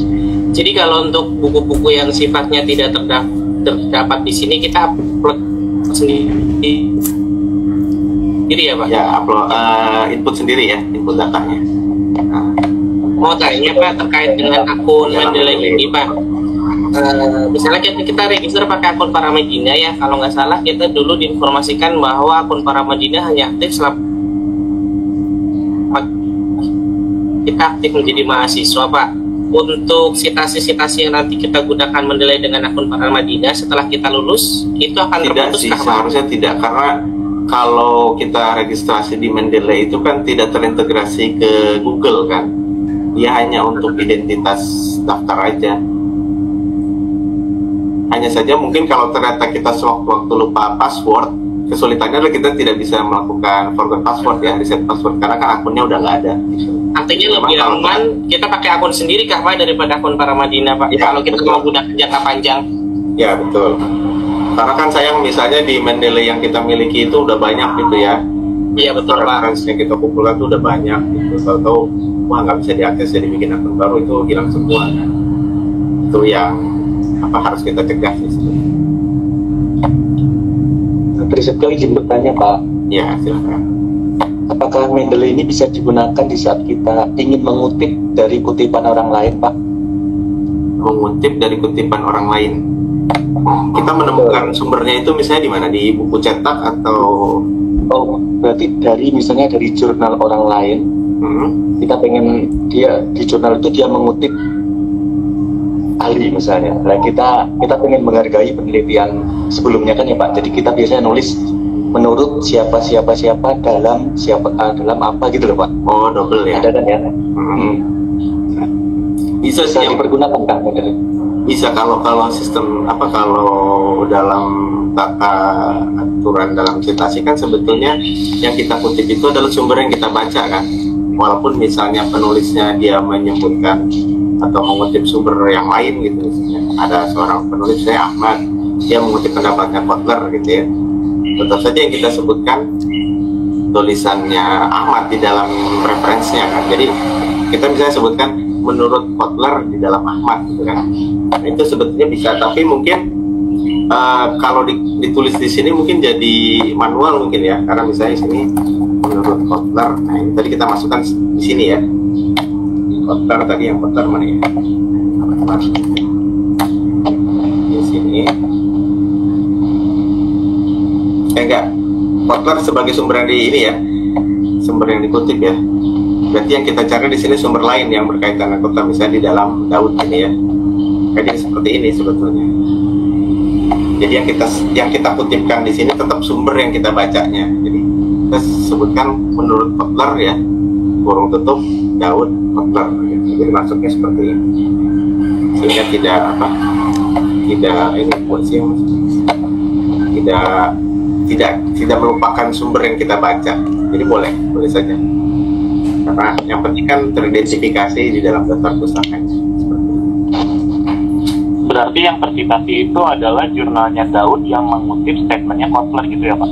Jadi kalau untuk buku-buku yang sifatnya tidak terdapat di sini, kita upload sendiri ya Pak? Ya, upload input sendiri ya, input datanya. Mau tanya Pak terkait dengan akun Mendeley ini Pak, misalnya kita register pakai akun Paramedina ya, kalau nggak salah kita dulu diinformasikan bahwa akun Paramedina hanya aktif selama kita aktif menjadi mahasiswa Pak. Untuk sitasi-sitasi yang nanti kita gunakan Mendeley dengan akun Paramedina setelah kita lulus, itu akan terputus kah? Seharusnya tidak, karena kalau kita registrasi di Mendeley itu kan tidak terintegrasi ke Google kan. Dia hanya untuk identitas daftar aja. Hanya saja mungkin kalau ternyata kita sewaktu-waktu lupa password, kesulitannya adalah kita tidak bisa melakukan forgot password ya, reset password, karena kan akunnya udah nggak ada. Artinya lebih aman kita pakai akun sendiri kah Pak daripada akun Paramedina Pak? Ya, kalau kita mau gunakan jangka panjang. Ya betul. Karena kan sayang misalnya di Mendeley yang kita miliki itu udah banyak gitu ya. Iya betul Pak. Referensi yang kita kumpulkan itu udah banyak gitu. Tahu-tahu wah nggak bisa diakses, jadi bikin akun baru itu hilang semua. Itu yang harus kita cegah sih. Prinsipnya izin bertanya Pak. Ya silakan. Apakah Mendeley ini bisa digunakan di saat kita ingin mengutip dari kutipan orang lain Pak? Mengutip dari kutipan orang lain. Kita menemukan sumbernya itu misalnya di mana, di buku cetak atau? Oh, berarti misalnya dari jurnal orang lain. Kita pengen dia di jurnal itu dia mengutip ahli misalnya. Nah kita pengen menghargai penelitian sebelumnya kan ya Pak. Jadi kita biasanya nulis menurut siapa dalam apa gitu loh Pak. Oh double ya. Ada kan ya. Bisa sih dipergunakan kan? Bisa kalau sistem kalau dalam dalam tata aturan dalam citasi kan sebetulnya yang kita kutip itu adalah sumber yang kita baca kan. Walaupun misalnya penulisnya dia menyebutkan atau mengutip sumber yang lain gitu, misalnya ada seorang penulis, saya Ahmad, dia mengutip pendapatnya Kotler gitu ya, tetap saja yang kita sebutkan tulisannya Ahmad di dalam referensinya kan. Jadi kita bisa sebutkan menurut Kotler di dalam Ahmad gitu kan. Nah, itu sebetulnya bisa, tapi mungkin kalau ditulis di sini mungkin jadi manual mungkin ya, karena misalnya di sini menurut Kotler. Nah, ini tadi kita masukkan di sini ya. Kotler tadi yang Kotler mana ya? Di sini. Enggak. Kotler sebagai sumber yang di ini ya. Sumber yang dikutip ya. Berarti yang kita cari di sini sumber lain yang berkaitan dengan Kotler, misalnya di dalam Daud ini ya. Jadi seperti ini sebetulnya. Jadi yang kita kutipkan di sini tetap sumber yang kita bacanya. Jadi kita sebutkan menurut Kotler ya, kurung tutup Daud Kotler. Jadi maksudnya seperti ini. Sehingga tidak ini posisi tidak melupakan sumber yang kita baca. Jadi boleh saja. Karena yang penting kan teridentifikasi di dalam daftar pustakanya. Berarti yang tercitasi itu adalah jurnalnya Daud yang mengutip statementnya Kotler gitu ya Pak?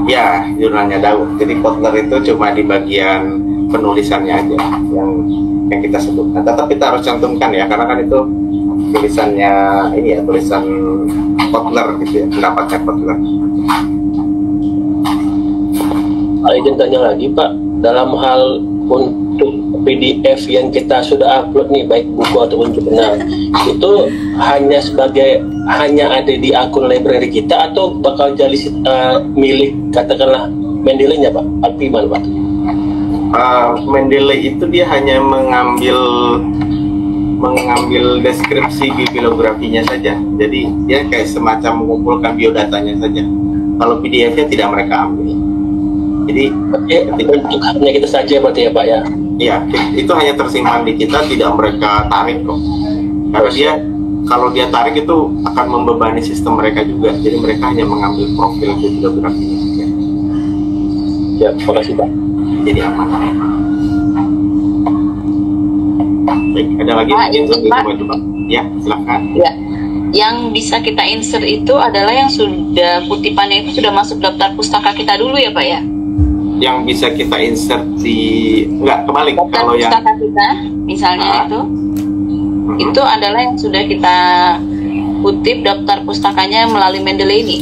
Ya, jurnalnya Daud. Jadi Kotler itu cuma di bagian penulisannya aja yang kita sebutkan. Tetap kita harus cantumkan ya, karena kan itu tulisannya ini ya, tulisan Kotler gitu ya, pendapatnya Kotler. Izin tanya lagi Pak, dalam hal untuk PDF yang kita sudah upload nih, baik buku ataupun jurnal, itu hanya ada di akun library kita atau bakal jadi milik katakanlah Mendeley-nya Pak? Atau gimana Pak? Mendeley itu dia hanya mengambil deskripsi bibliografinya saja. Jadi dia kayak semacam mengumpulkan biodatanya saja. Kalau PDF-nya tidak mereka ambil. Jadi untuk hanya kita saja berarti ya Pak ya? Iya, itu hanya tersimpan di kita, tidak mereka tarik kok. Karena kalau dia tarik itu akan membebani sistem mereka juga. Jadi mereka hanya mengambil profil bibliografinya saja. Ya, terima kasih Pak. Jadi aman. Baik, ada lagi mungkin Pak? Ya, silakan. Ya. Yang bisa kita insert itu adalah yang sudah kutipannya itu sudah masuk daftar pustaka kita dulu ya Pak ya? Yang bisa kita insert kebalik daftar kalau yang pustaka kita misalnya itu adalah yang sudah kita kutip daftar pustakanya melalui Mendeley ini.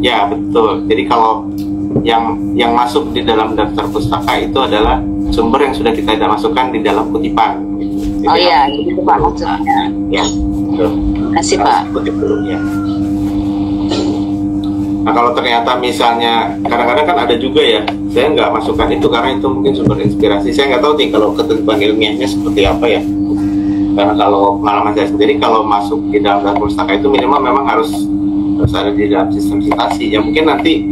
Ya betul. Jadi kalau yang masuk di dalam daftar pustaka itu adalah sumber yang sudah kita masukkan di dalam kutipan. Gitu. Jadi Itu Pak maksudnya. Ya betul. Terima kasih Pak. Kutip dulu ya. Nah kalau ternyata misalnya kadang-kadang kan ada juga ya, saya nggak masukkan itu karena itu mungkin sumber inspirasi. Saya nggak tahu nih kalau ketentuan ilmiahnya seperti apa ya. Karena kalau pengalaman saya sendiri, kalau masuk di dalam daftar pustaka itu minimal memang harus ada di dalam sistem citasi. Ya mungkin nanti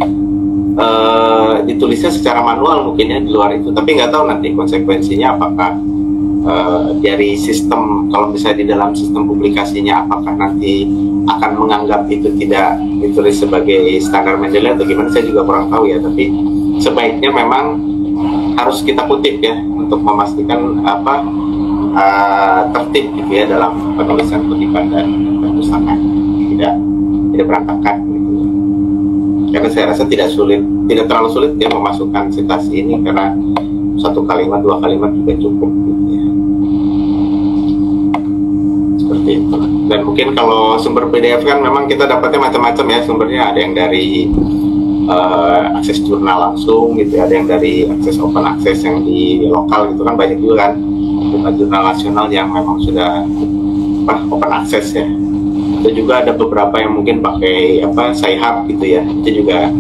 ditulisnya secara manual mungkin ya di luar itu. Tapi nggak tahu nanti konsekuensinya apakah dari sistem, kalau misalnya di dalam sistem publikasinya apakah nanti akan menganggap itu tidak ditulis sebagai standar Mendeley atau gimana, saya juga kurang tahu ya. Tapi sebaiknya memang harus kita kutip ya untuk memastikan tertib gitu ya dalam penulisan kutipan dan pustaka, tidak berantakan gitu. Karena saya rasa tidak terlalu sulit ya memasukkan citasi ini, karena satu kalimat dua kalimat juga cukup gitu ya. Seperti itu. Dan mungkin kalau sumber PDF kan memang kita dapatnya macam-macam ya sumbernya, ada yang dari akses jurnal langsung gitu ya, ada yang dari akses open access yang di lokal gitu kan, banyak juga kan jurnal nasional yang memang sudah open access ya. Itu juga ada beberapa yang mungkin pakai Sci-Hub gitu ya, itu juga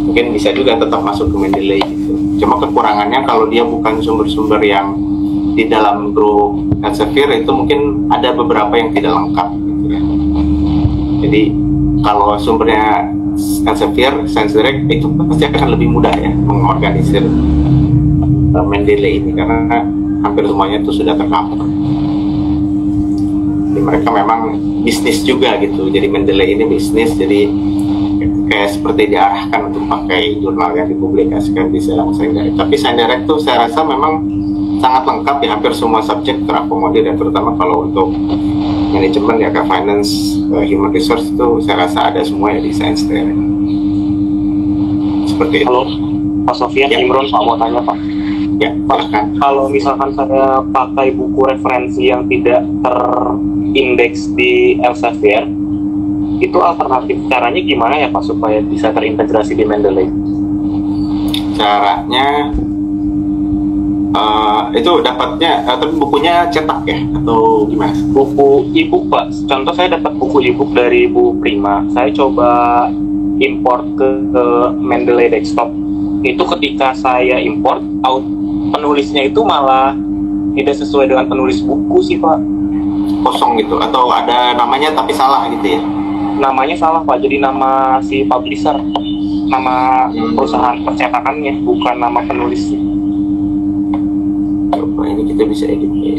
mungkin bisa juga tetap masuk ke Mendeley gitu. Cuma kekurangannya kalau dia bukan sumber-sumber yang di dalam grup Elsevier, itu mungkin ada beberapa yang tidak lengkap gitu ya. Jadi kalau sumbernya Elsevier, ScienceDirect, itu pasti akan lebih mudah ya mengorganisir Mendeley ini, karena hampir semuanya itu sudah tercover. Jadi mereka memang bisnis juga gitu. Jadi Mendeley ini bisnis, jadi kayak seperti diarahkan untuk pakai jurnal yang dipublikasikan di Science. Tapi Science tuh saya rasa memang sangat lengkap ya, hampir semua subjek terakomodir ya, terutama kalau untuk manajemen ya, kayak finance, human resource itu saya rasa ada semua ya di Science Direct. Seperti itu. Halo, Pak Sofian, ya. Imron, Pak mau tanya Pak. Ya, Pak. Kalau misalkan saya pakai buku referensi yang tidak terindeks di Elsevier, itu alternatif caranya gimana ya Pak supaya bisa terintegrasi di Mendeley? Caranya itu dapatnya, tapi bukunya cetak ya atau gimana? Buku e-book Pak. Contoh saya dapat buku e-book dari Bu Prima. Saya coba import ke Mendeley Desktop. Itu ketika saya import, penulisnya itu malah tidak sesuai dengan penulis buku sih Pak. Kosong gitu atau ada namanya tapi salah gitu ya? Namanya salah Pak, jadi nama si publisher, nama perusahaan percetakannya, bukan nama penulisnya. Coba ini kita bisa edit ya.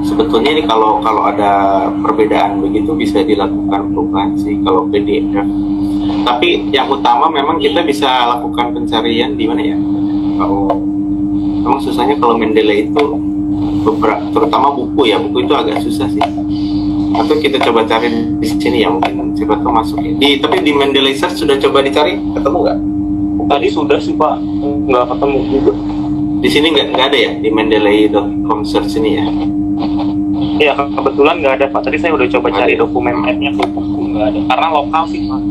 Sebetulnya ini kalau ada perbedaan begitu bisa dilakukan perubahan sih kalau PDF. Tapi yang utama memang kita bisa lakukan pencarian di mana ya? Kalau memang susahnya kalau Mendeley itu terutama buku ya, buku itu agak susah sih. Atau kita coba cari di sini ya, mungkin siapa tahu masuk ya. Tapi di Mendeley Search sudah coba dicari, ketemu nggak? Tadi sudah sih Pak, nggak ketemu juga. Di sini nggak ada ya, di mendeley.com search ini ya? Iya, kebetulan nggak ada Pak. Tadi saya udah coba cari dokumen app-nya, nggak ada. Karena lokal sih Pak.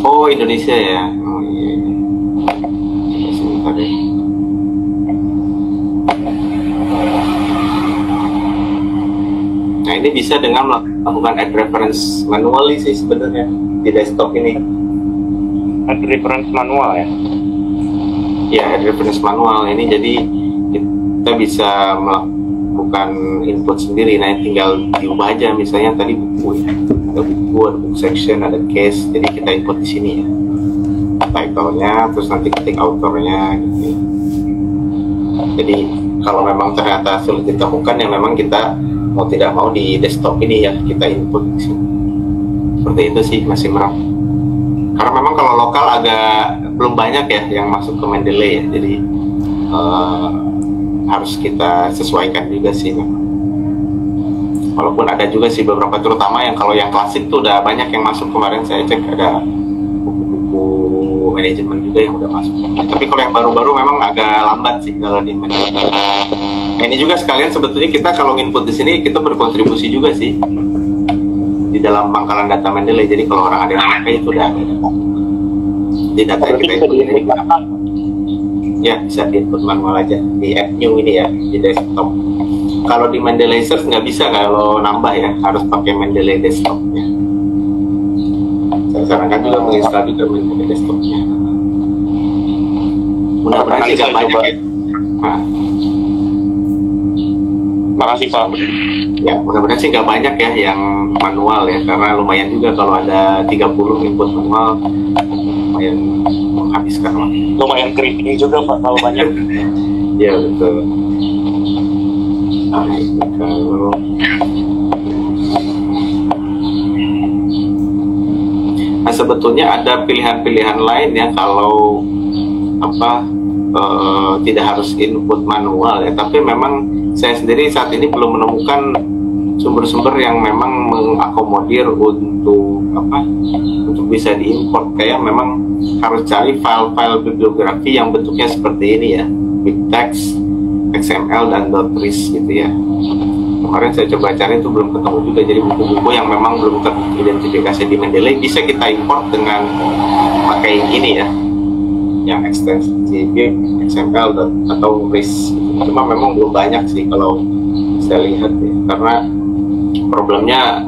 Oh, Indonesia ya? Oh iya. Coba sebentar deh. Nah, ini bisa dengan melakukan add reference manually sih sebenarnya di desktop ini. Add reference manual ya? Ya, add reference manual ini jadi kita bisa melakukan input sendiri. Nah, tinggal diubah aja, misalnya tadi buku ya, ada buku, ada book section, ada case, jadi kita input di sini ya, title-nya, terus nanti ketik autornya gitu. Jadi kalau memang ternyata sulit ditemukan ya memang kita mau tidak mau di desktop ini ya kita input di sini. Seperti itu sih Mas Imran. Karena memang kalau lokal agak belum banyak ya yang masuk ke Mendeley ya, jadi harus kita sesuaikan juga sih. Walaupun ada juga sih beberapa, terutama yang kalau yang klasik tuh udah banyak yang masuk. Kemarin saya cek ada buku-buku manajemen juga yang udah masuk. Tapi kalau yang baru-baru memang agak lambat sih kalau di Mendeley. Nah, ini juga sekalian sebetulnya kita kalau input di sini kita berkontribusi juga sih di dalam pangkalan data Mendeley. Jadi kalau orang ada yang pakai itu udah ada di data yang kita input ini. Ya, bisa di input manual aja di add new ini ya, di desktop. Kalau di Mendeley Search nggak bisa kalau nambah ya, harus pakai Mendeley desktopnya. Saya sarankan juga menginstal juga Mendeley desktopnya. Mudah-mudahan sih nggak banyak ya. Nah. Makasih Pak. Ya, mudah-mudahan sih nggak banyak ya yang manual ya, karena lumayan juga kalau ada 30 input manual, lumayan menghabiskan waktu. Lumayan keriting juga Pak kalau banyak. Ya betul. Nah, kalau sebetulnya ada pilihan-pilihan lain ya kalau tidak harus input manual ya, tapi memang saya sendiri saat ini belum menemukan sumber-sumber yang memang mengakomodir untuk bisa diimport. Kayak memang harus cari file-file bibliografi yang bentuknya seperti ini ya, big text, XML dan .ris gitu ya. Kemarin saya coba cari itu belum ketemu juga. Jadi buku-buku yang memang belum teridentifikasi di Mendeley bisa kita import dengan pakai ini ya, yang ekstensi XML atau RIS. Cuma memang belum banyak sih kalau saya lihat ya, karena problemnya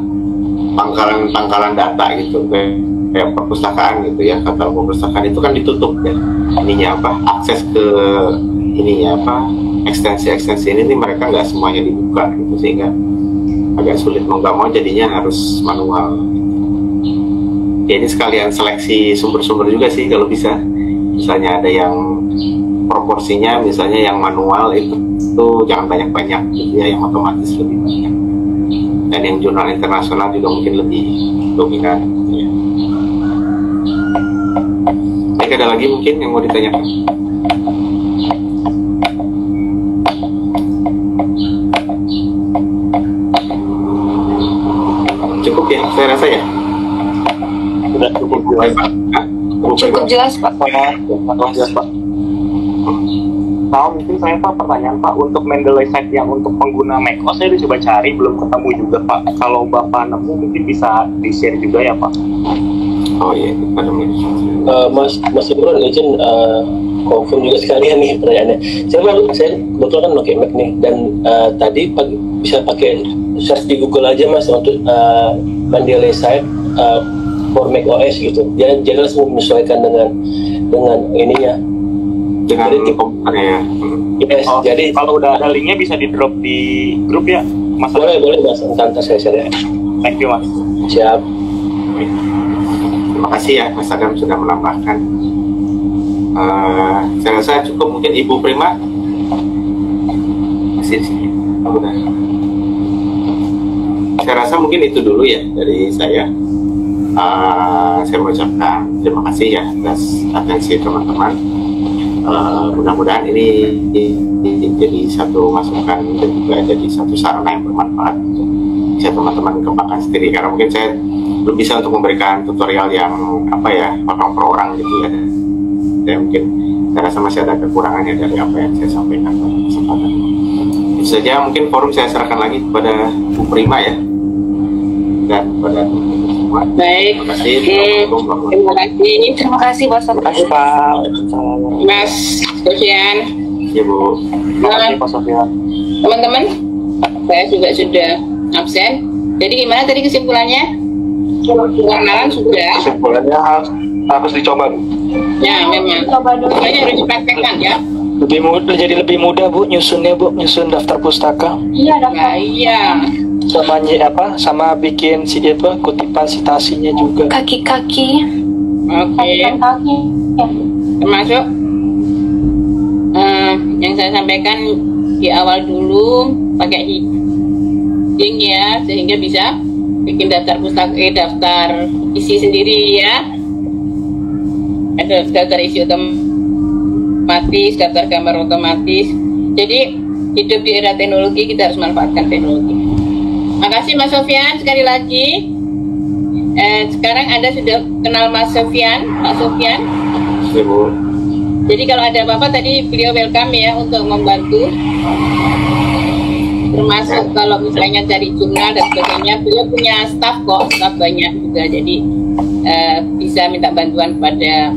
pangkalan data gitu, kayak perpustakaan gitu ya. Katalog perpustakaan itu kan ditutup ya, ininya akses ke ininya ekstensi ini nih mereka nggak semuanya dibuka gitu, sehingga agak sulit, mau nggak mau jadinya harus manual gitu. Ya, ini sekalian seleksi sumber-sumber juga sih kalau bisa. Misalnya ada yang proporsinya misalnya yang manual itu jangan banyak-banyak gitu ya, yang otomatis lebih banyak. dan yang jurnal internasional juga mungkin lebih dominan. Ya. Baik, ada lagi mungkin yang mau ditanyakan? Cukup ya, saya rasa ya. Sudah cukup jelas, Pak. Cukup jelas, Pak. Jelas, Pak. Nah, mungkin saya Pak pertanyaan Pak untuk Mendeley site yang untuk pengguna macOS saya udah coba cari belum ketemu juga Pak. Kalau Bapak nemu mungkin bisa di-share juga ya Pak. Oh iya, pada Mas Imron izin confirm juga sekalian nih pertanyaannya. Saya kebetulan kan pakai Mac nih dan tadi bisa pakai search di Google aja Mas untuk Mendeley site for Mac OS gitu. Dia langsung menyesuaikan dengan ininya. Dengan komputernya. Yes, Oh, jadi kalau udah ada linknya bisa di drop di grup ya Mas. boleh Mas, entar saya share ya. Thank you Mas. Siap. Terima kasih ya Mas Adam sudah menambahkan. Saya rasa cukup, mungkin Ibu Prima masih di sini. Udah. Saya rasa mungkin itu dulu ya dari saya. Saya mengucapkan terima kasih ya atas atensi teman-teman. Mudah-mudahan ini jadi satu masukan dan juga jadi satu sarana yang bermanfaat untuk bisa teman-teman kembangkan sendiri, karena mungkin saya belum bisa untuk memberikan tutorial yang orang per orang gitu ya. Dan mungkin saya rasa masih ada kekurangannya dari apa yang saya sampaikan pada kesempatan ini. Itu saja, mungkin forum saya serahkan lagi kepada Bu Prima ya, dan kepada teman-teman semua. Baik. Terima kasih. Terima kasih. Terima kasih Pak Sofian. Terima kasih Pak. Mas Sofian. Ya Bu. Terima kasih Pak Sofian. Teman-teman, saya juga sudah absen. Jadi gimana tadi kesimpulannya? Pengenalan sudah. Kesimpulannya harus dicoba, Bu. Ya, memang. Makanya harus dipraktekkan ya. Jadi lebih mudah Bu nyusunnya Bu, nyusun daftar pustaka. Iya, daftar. Nah, iya. Sama bikin kutipan citasinya juga. Kaki-kaki. Oke. Kaki. Ya. Termasuk yang saya sampaikan di awal dulu pakai heading ya, sehingga bisa bikin daftar pustaka, daftar isi sendiri ya. Ada daftar isi otomatis, daftar gambar otomatis. Jadi hidup di era teknologi, kita harus manfaatkan teknologi. Makasih Mas Sofian sekali lagi. Sekarang Anda sudah kenal Mas Sofian, Pak Sofian. Ya Bu. Jadi kalau ada apa-apa tadi beliau welcome ya untuk membantu. Termasuk kalau misalnya cari jurnal dan sebagainya, beliau punya staff kok, staff banyak juga. Jadi bisa minta bantuan kepada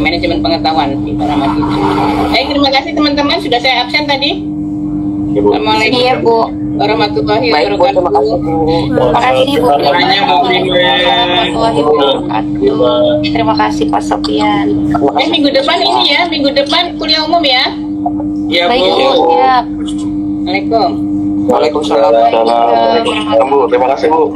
manajemen pengetahuan di Paramadina. Terima kasih teman-teman, sudah saya absen tadi. Ya, Bu. Assalamualaikum Iya Bu. warahmatullahi Baik Bu, terima kasih wabarakatuh. Bu. Terima kasih Bu. Warahmatullahi wabarakatuh. Terima kasih Pak Sofian. Minggu depan ini ya, minggu depan kuliah umum ya. Ya Baik Bu. Bu. Siap. Assalamualaikum. Waalaikumsalam. Bu. Terima kasih, Bu.